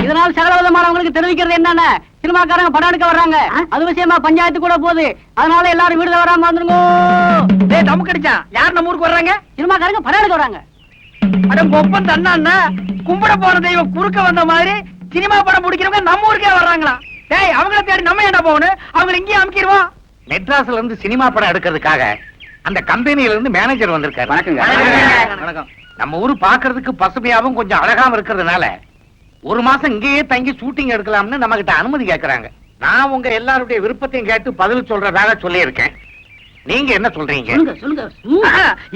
இதனால் சகலவிதமானவங்களுக்கு தெரிவிக்கிறது என்னன்னா சினிமாக்காரங்க படம் எடுக்க வர்றாங்க. அது விஷயமா பஞ்சாயத்து கூட போகுது. அதனால எல்லாரும் வீடு வராம வந்துருங்க. நமக்கு அடிச்சா யார் நம்ம ஊருக்கு வர்றாங்க? சினிமாக்காரங்க படம் எடுக்க வராங்க. அடம் ஒப்பம் தண்ணா கும்பிட போற தெய்வம் குறுக்க வந்த மாதிரி சினிமா படம் பிடிக்கிறவங்க நம்ம ஊருக்கே வர்றாங்களா? டேய், அவங்கள தேடி நம்ம என்ன போகணும்? அவங்க இங்கேயே அமுக்கிடுவோம். மெட்ராஸ்ல இருந்து சினிமா படம் எடுக்கிறதுக்காக அந்த கம்பெனியில இருந்து மேனேஜர் வந்திருக்காரு. வணக்கம். நம்ம ஊரு பாக்குறதுக்கு பசுமையாவும் கொஞ்சம் அழகாவும் இருக்கிறதுனால ஒரு மாசம் இங்கேயே தங்கி ஷூட்டிங் எடுக்கலாம்னு நம்ம கிட்ட அனுமதி கேட்கறாங்க. நான் உங்க எல்லாருடைய விருப்பத்தையும் கேட்டு பதில் சொல்றதாக சொல்லி இருக்கேன். நீங்க என்ன சொல்றீங்க?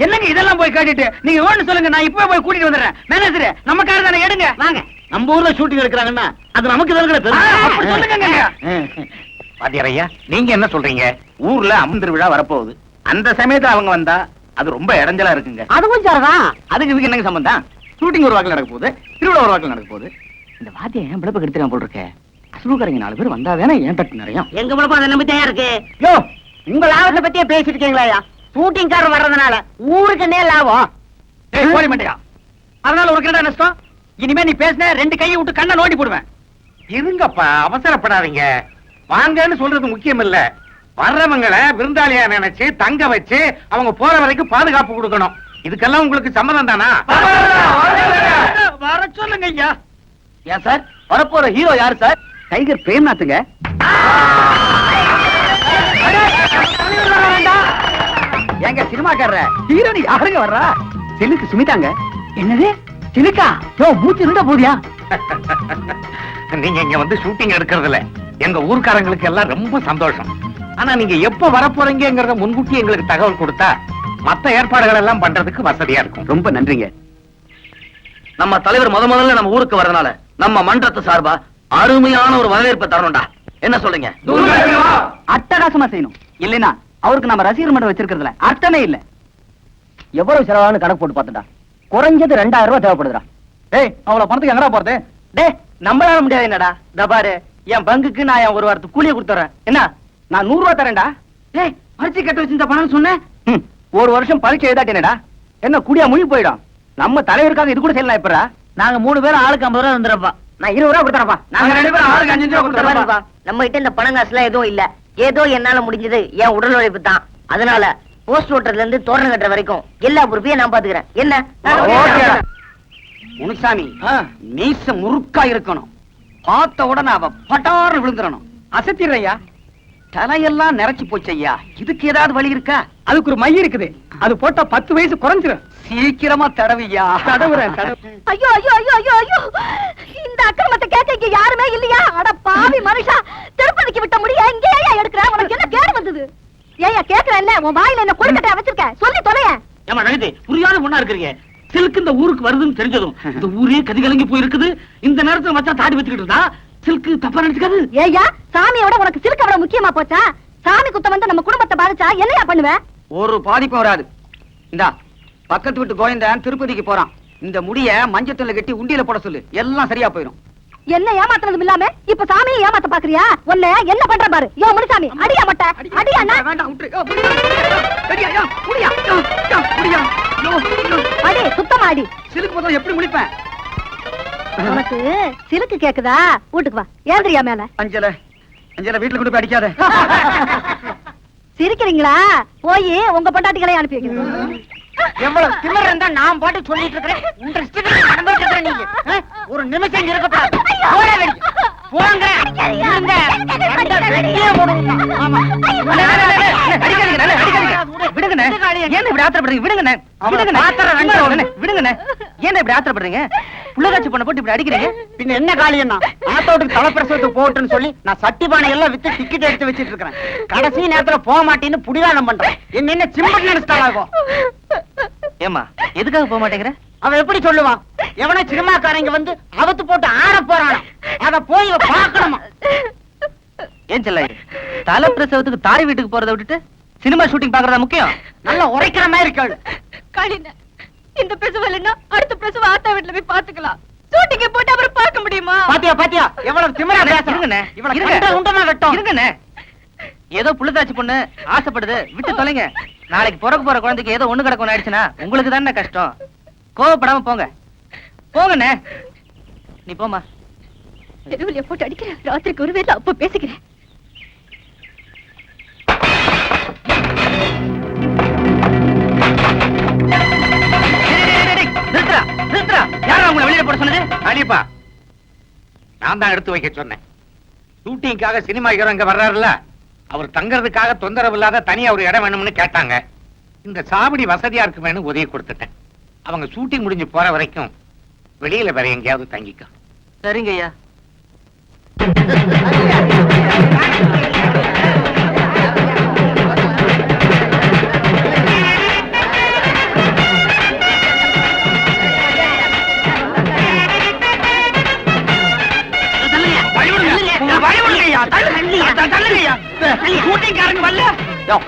என்னங்க இதெல்லாம் போய் கேட்டுட்டு நீங்க ஒண்ணு சொல்லுங்க, நான் இப்பவே போய் கூட்டிட்டு வந்துடுறேன். மேனேஜர் நம்ம கார் தானே, எடுங்க வாங்க. நம்ம ஊர்ல ஷூட்டிங் எடுக்கிறாங்கன்னா அது நமக்கு அப்படி சொல்லுங்க. பாத்தியாரையா, நீங்க என்ன சொல்றீங்க? ஊர்ல அம்மன் விழா வரப்போகுது. அந்த சமயத்துல அவங்க வந்தா அது ரொம்ப இடைஞ்சலா இருக்குங்க. அதுவும் சரிதான். அதுக்கு இதுக்கு என்னங்க சம்பந்தம்? ஷூட்டிங் ஒரு வாக்கில் நடக்க போகுது, திருவிழா ஒரு வாக்கில் நடக்க போகுது. இந்த வாத்தியம் ஏன் பிளப்பு கெடுத்துறான் போல் இருக்க. அசுலுக்காரங்க 4 பேர் வந்தா தானே ஏன் தட்டு நிறைய. எங்க பிளப்பு அதை நம்பி தயார் இருக்கு. யோ, உங்க லாபத்தை பத்தியே பேசிட்டு இருக்கீங்களா? ஷூட்டிங் காரர் வர்றதுனால ஊருக்கு என்ன லாபம்? போடி மாட்டியா? அதனால உனக்கு என்ன நஷ்டம்? இனிமே நீ பேசின 2 கையை விட்டு கண்ணை நோண்டி போடுவேன். இருங்கப்பா, அவசரப்படாதீங்க. வாங்கன்னு சொல்றது முக்கியம் இல்ல. வர்றவங்களை விருந்தாளியா நினைச்சு தங்க வச்சு அவங்க போற வரைக்கும் பாதுகாப்பு கொடுக்கணும். இதுக்கெல்லாம் உங்களுக்கு சம்மதம் தானா? வர சொல்லுங்க ஐயா. ஏன் சார், வரப்போற ஹீரோ யாரு சார்? டைகர் பிரேம்நாத்துங்க. எங்க சினிமாக்காரர ஹீரோனி யாருங்க வர்றா? சிலுக்கு சுமிதாங்க. என்னது சிலுக்கா? யோ, மூச்சு இருந்தா போதியா? நீங்க இங்க வந்து ஷூட்டிங் எடுக்கிறதுல எங்க ஊர்க்காரங்களுக்கு எல்லாம் ரொம்ப சந்தோஷம். ஆனா நீங்க எப்ப வரப்போறீங்கிறத முன்கூட்டி எங்களுக்கு தகவல் கொடுத்தா மத்த ஏற்பாடுகள் எல்லாம் பண்றதுக்கு வசதியா இருக்கும். ரொம்ப நன்றிங்க. நம்ம தலைவர் முதல்ல நம்ம ஊருக்கு வரதுனால நம்ம மன்றத்து சார்பா அருமையான ஒரு வரவேற்பை தரணும்டா. என்ன சொல்றீங்க? அட்டகாசமா செய்யணும். இல்லைன்னா அவருக்கு நம்ம ரசிகர் மன்றம் வச்சிருக்கிறதுல அர்த்தமே இல்ல. எவ்வளவு செலவானு கணக்கு போட்டு பார்த்துடா. குறைஞ்சது 2000 ரூபாய் தேவைப்படுதுடா. டேய், அவ்வளவு பணத்துக்கு எங்கடா போறது? டேய், நம்மளால முடியாது. என்னடா தபாரு, என் பங்குக்கு நான் என் ஒரு வாரத்துக்கு கூலியை கொடுத்துறேன். என்ன, நான் 100 ரூபாய் தரேன்டா. டேய், பரிசு கட்ட வச்சிருந்த பணம் சொன்னேன். ஒரு வருஷம் பரீட்சை எழுதாட்டேனடா. என்ன கூடியா முழி போயிடும். நம்ம தலைவருக்காக இது கூட செய்யலாம். இப்படா நாங்க 3 பேரும் ஆளுக்கு 50 ரூபாய் வந்துறப்பா. நான் 20 ரூபாய் கொடுத்துறப்பா. நாங்க 2 பேரும் ஆளுக்கு 5 ரூபாய் கொடுத்துறப்பா. நம்ம கிட்ட இந்த பணம் காசுலாம் எதுவும் இல்ல. ஏதோ என்னால முடிஞ்சது என் உடல் உழைப்பு தான். அதனால போஸ்ட் ஓட்டர்ல இருந்து தோரணம் கட்டுற வரைக்கும் எல்லா பொறுப்பையும் நான் பாத்துக்கிறேன். என்ன? முனுசாமி, மீச முறுக்கா இருக்கணும். பார்த்த உடனே அவ பட்டாறு விழுந்துடணும். அசத்திடுறையா. தலையெல்லாம் நிறைச்சு போச்சு ஐயா. இதுக்கு ஏதாவது வழி இருக்கா? அதுக்கு ஒரு மை இருக்குது. அது போட்டா 10 வயசு குறைஞ்சிரும். சீக்கிரமா தடவியா. தடவுறேன். ஐயோ ஐயோ ஐயோ ஐயோ ஐயோ, இந்த அக்கிரமத்தை கேட்க இங்க யாருமே இல்லையா? அட பாவி மனுஷா, திருப்பதிக்கு விட்ட முடிய இங்கே ஏன் எடுக்கிற? உனக்கு என்ன கேடு வந்தது? ஏயா கேக்குறேன்ல, உன் வாயில என்ன கொழுக்கட்டையா வச்சிருக்க? சொல்லி தொலையேன். ஏமா நகதி புரியாத முன்னா இருக்கிறீங்க. சில்க் இந்த ஊருக்கு வருதுன்னு தெரிஞ்சதும் இந்த ஊரே கதிகலங்கி போயிருக்குது. இந்த நேரத்துல மச்சான் தாடி வச்சுக்கிட்டு இருந்தா சில்க் தப்பா நினைச்சுக்காது. ஏயா, சாமியோட உனக்கு சிலுக்க அவ்வளவு முக்கியமா போச்சா? சாமி குத்தம் வந்து நம்ம குடும்பத்தை பாதிச்சா என்னையா பண்ணுவ? ஒரு பாதிப்பும் வராது. இந்தா, பக்கத்து வீட்டு கோயந்தன் திருப்பதிக்கு போறான். இந்த முடிய மஞ்சத்துல கட்டி உண்டியில போட சொல்லு. எல்லாம் சரியா போயிடும். என்ன ஏமாத்துறதும் இல்லாம இப்ப சாமியை ஏமாத்த பாக்குறியா? உன்னை என்ன பண்ற பாரு. யோ முனுசாமி, அடியா மட்ட அடியா. வேண்டாம், விட்டு. முடியா. முடியா. அடி சுத்தமா அடி. சிலுக்கு போதும் எப்படி முடிப்பேன்? உனக்கு சிலுக்கு கேக்குதா? வீட்டுக்கு வா. ஏந்திரியா மேல. அஞ்சல வீட்டுல கொண்டு போய் அடிக்காத. சிரிக்கிறீங்களா? போய் உங்க பொண்டாட்டிகளை அனுப்பி வைக்கிறேன். எவ்வளவு திமிர் இருந்தா நான் பாட்டு சொல்லிட்டு இருக்கிறேன். உங்க இஷ்டத்துக்கு நடந்துட்டு இருக்கிற நீங்க ஒரு நிமிஷம் இருக்கப்படாது. போங்க இருங்க. விடுங்கண்ணே. ஏன் இப்படி ஆத்திரப்படுறீங்க? விடுங்கண்ணே. விடுங்கண்ணே. ஏன் இப்படி ஆத்திரப்படுறீங்க? புள்ளகாட்சி பண்ண போட்டு இப்படி அடிக்கிறீங்க. பின்ன என்ன காளியண்ணா, ஆத்தோட்டுக்கு தலைப்பிரசவத்துக்கு போட்டுன்னு சொல்லி நான் சட்டி பானை எல்லாம் வித்து டிக்கெட் எடுத்து வச்சிட்டு இருக்கிறேன். கடைசி நேரத்துல போக மாட்டேன்னு புடிவாதம் பண்றேன். என்ன சிம்பட் நினைச்சிட்டாங்க. ஏமா எதுக்காக போக மாட்டேங்கிற? அவன் எப்படி சொல்லுவான்? எவனா சினிமாக்காரங்க வந்து அவத்து போட்டு ஆட போறானா, அத போய் பாக்கணுமா? ஏன் செல்ல தலை பிரசவத்துக்கு தாய் வீட்டுக்கு போறதை விட்டுட்டு சினிமா ஷூட்டிங் பாக்குறதா முக்கியம்? நல்லா உரைக்கிற மாதிரி இருக்காள். காளின, இந்த பிரசவம் இல்லைன்னா அடுத்த பிரசவம் ஆத்தா வீட்டுல போய் பாத்துக்கலாம். ஷூட்டிங்க போட்டு அப்புறம் பார்க்க முடியுமா? பாத்தியா எவ்வளவு திமிரா இருங்கண்ணே. பேசுறேன். உண்டமா வெட்டும். இருங்கண்ணே. ஏதோ புள்ளதாச்சி பொண்ணு ஆசைப்படுது, விட்டு தொலைங்க. நாளைக்கு பிறக்க போற குழந்தைக்கு ஏதோ ஒண்ணு கிடக்கும் ஆயிடுச்சுன்னா உங்களுக்கு தானே கஷ்டம். கோவப்படாம போங்க. போங்கண்ணே. நீ போமா. தெருவிலே போட்டு அடிக்கிறேன். ராத்திரிக்கு ஒரு வேளை அப்ப பேசிக்கிறேன். யாரா உங்களை வெளியில போட சொன்னது? அனிப்பா, நான் தான் எடுத்து வைக்க சொன்னேன். ஷூட்டிங்காக சினிமா ஹீரோ இங்க வர்றாருல்ல, அவர் தங்கறதுக்காக தொந்தரவு இல்லாத தனியா ஒரு இடம் வேணும்னு கேட்டாங்க. இந்த சாவடி வசதியா இருக்குமேனு உதவி கொடுத்துட்டேன். அவங்க ஷூட்டிங் முடிஞ்சு போற வரைக்கும் வெளியில வேற எங்கேயாவது தங்கிக்க. சரிங்க ஐயா.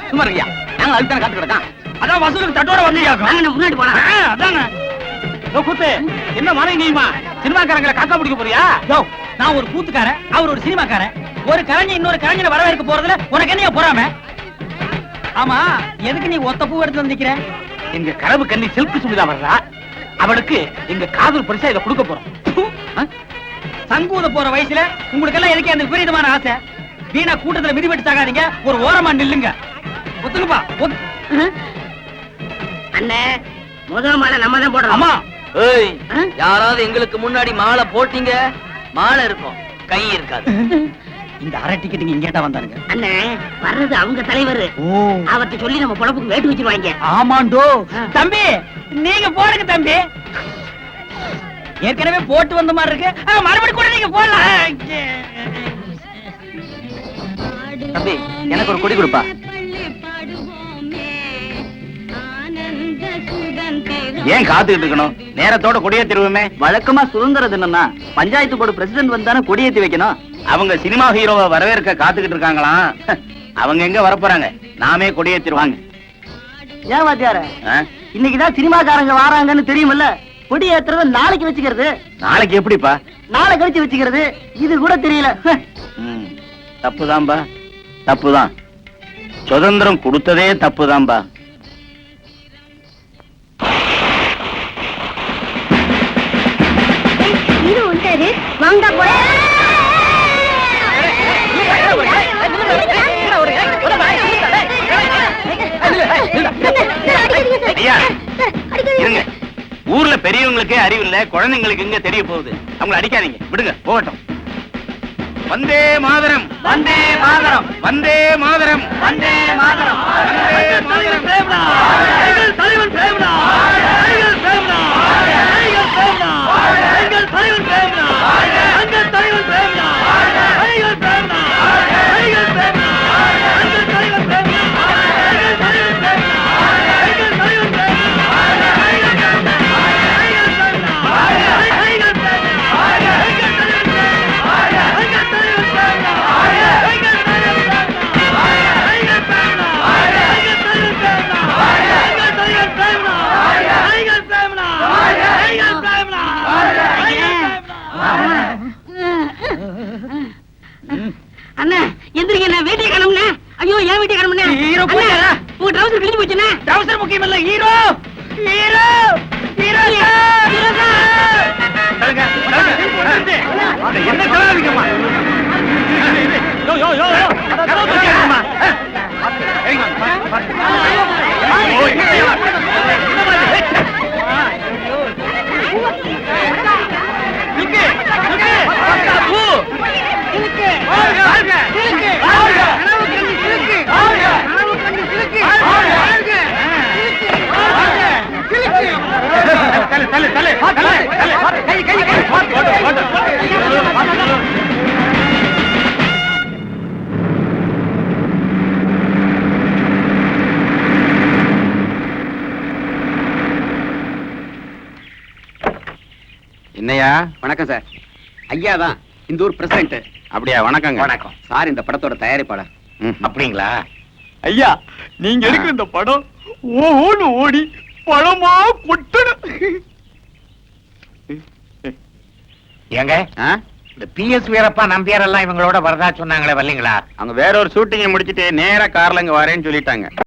சும்மா இருக்கியா? நாங்க அதுக்கு காத்து கிடக்கான். அதான் வசூலுக்கு தட்டோட வந்து முன்னாடி போனா அதாங்க. கூத்து என்ன மறைங்கம்மா, சினிமாக்காரங்களை காக்கா பிடிக்க போறியா? நான் ஒரு கூத்துக்காரன், அவர் ஒரு சினிமாக்காரன். ஒரு கலைஞர் இன்னொரு கலைஞரை வரவேற்க போறதுல உனக்கு என்ன போறாம? ஆமா, எதுக்கு நீ ஒத்த பூ எடுத்து வந்திருக்கிற? எங்க கனவு கண்ணி சில்க் சுமிதா வர்றா, அவளுக்கு எங்க காதல் பரிசா இதை கொடுக்க போறோம். சங்கூத போற வயசுல உங்களுக்கு எல்லாம் எதுக்கு அந்த விபரீதமான ஆசை? வீணா கூட்டத்துல மிதிபட்டு சாகாதீங்க, ஒரு ஓரமா நில்லுங்க. ஒத்துக்குப்பா. அண்ணே, முதல் மாலை நம்ம தான் போடுறோம். ஆமா. ஏய், யாராவது எங்களுக்கு முன்னாடி மாலை போட்டீங்க, மாலை இருக்கும், கை இருக்காது. இந்த அரை டிக்கெட்டுங்க இங்கேட்டா வந்தானுங்க. அண்ணே, வர்றது அவங்க தலைவர். அவர்கிட்ட சொல்லி நம்ம பொழப்புக்கு வேட்டு வச்சிருவாங்க. ஆமாண்டோ. தம்பி, நீங்க போடுங்க தம்பி. ஏற்கனவே போட்டு வந்த மாதிரி இருக்கு, மறுபடியும் கூட நீங்க போடலாம். தம்பி, எனக்கு ஒரு கொடி கொடுப்பா. ஏன் காத்துக்கிட்டு இருக்கணும்? நேரத்தோட கொடியேத்திருவோமே. வழக்கமா சுதந்திர தினம்னா பஞ்சாயத்து போர்டு பிரசிடென்ட் வந்தானே கொடியேத்தி வைக்கணும். அவங்க சினிமா ஹீரோவை வரவேற்க காத்துக்கிட்டு இருக்காங்களாம். அவங்க எங்க வரப்போறாங்க? நாமே கொடியேத்திருவாங்க. ஏன் வாத்தியார, இன்னைக்குதான் சினிமாக்காரங்க வராங்கன்னு தெரியுமில்ல, கொடி ஏத்துறத நாளைக்கு வச்சுக்கிறது. நாளைக்கு எப்படிப்பா? நாளை கழிச்சு வச்சுக்கிறது. இது கூட தெரியல. தப்புதான்பா, தப்புதான். சுதந்திரம் கொடுத்ததே தப்புதான்பா. இது உண்டாரு வாங்க போற. ஐயா, இருங்க. ஊர்ல பெரியவங்களுக்கே அறிவு இல்ல, குழந்தைங்களுக்கு எங்க தெரிய போகுது? அவங்களை அடிக்காதீங்க, விடுங்க போகட்டும். வந்தே மாதரம், வந்தே மாதரம், வந்தே மாதரம், வந்தே மாதரம், வந்தே மாதரம். தலைவன் பிரேமனா, எங்கள் பிரேமனா, எங்கள் பிரேமனா, எங்கள் தலைவன் பிரேமனா, எங்கள் தலைவன் பிரேமனா, எங்கள் பிரேமனா, எங்கள் பிரேமனா, எங்கள் தலைவன் பிரேமனா, எங்கள் தலைவன் பிரேமனா, எங்கள் தலைவன் பிரேமனா, எங்கள் பிரேமனா, எங்கள் பிரேமனா, எங்கள் பிரேமனா, எங்கள் பிரேமனா, எங்கள் அண்ணா, எந்திரிங்க, நான் வீட்டை கிளம்புனே. ஐயோ, ஏன் வீட்டை கிளம்புனே? ஹீரோ போயிட்டாரா? உங்க ட்ரவுசர் கிழிஞ்சு போச்சுண்ணே. ட்ரவுசர் முக்கியம் இல்ல, hero hero hero hero sir. என்ன கலாவிக்கமா? என்னையா? வணக்கம் சார். ஐயா தான் இந்த ஊர் பிரசிடென்ட். அப்படியா? வணக்கங்க. வணக்கம் சார், இந்த படத்தோட தயாரிப்பாளர். அப்படிங்களா? ஐயா, நீங்க எடுக்கிற இந்த படம் ஓடு ஓடி பழமா கொட்டணும். ஏங்க, இந்த PS வீரப்பா நம்பியார் எல்லாம் இவங்களோட வரதா சொன்னாங்களே, வரலீங்களா? அவங்க வேற ஒரு ஷூட்டிங்கை முடிச்சிட்டு நேரா கார்ல இங்க வரேன்னு சொல்லிட்டாங்க.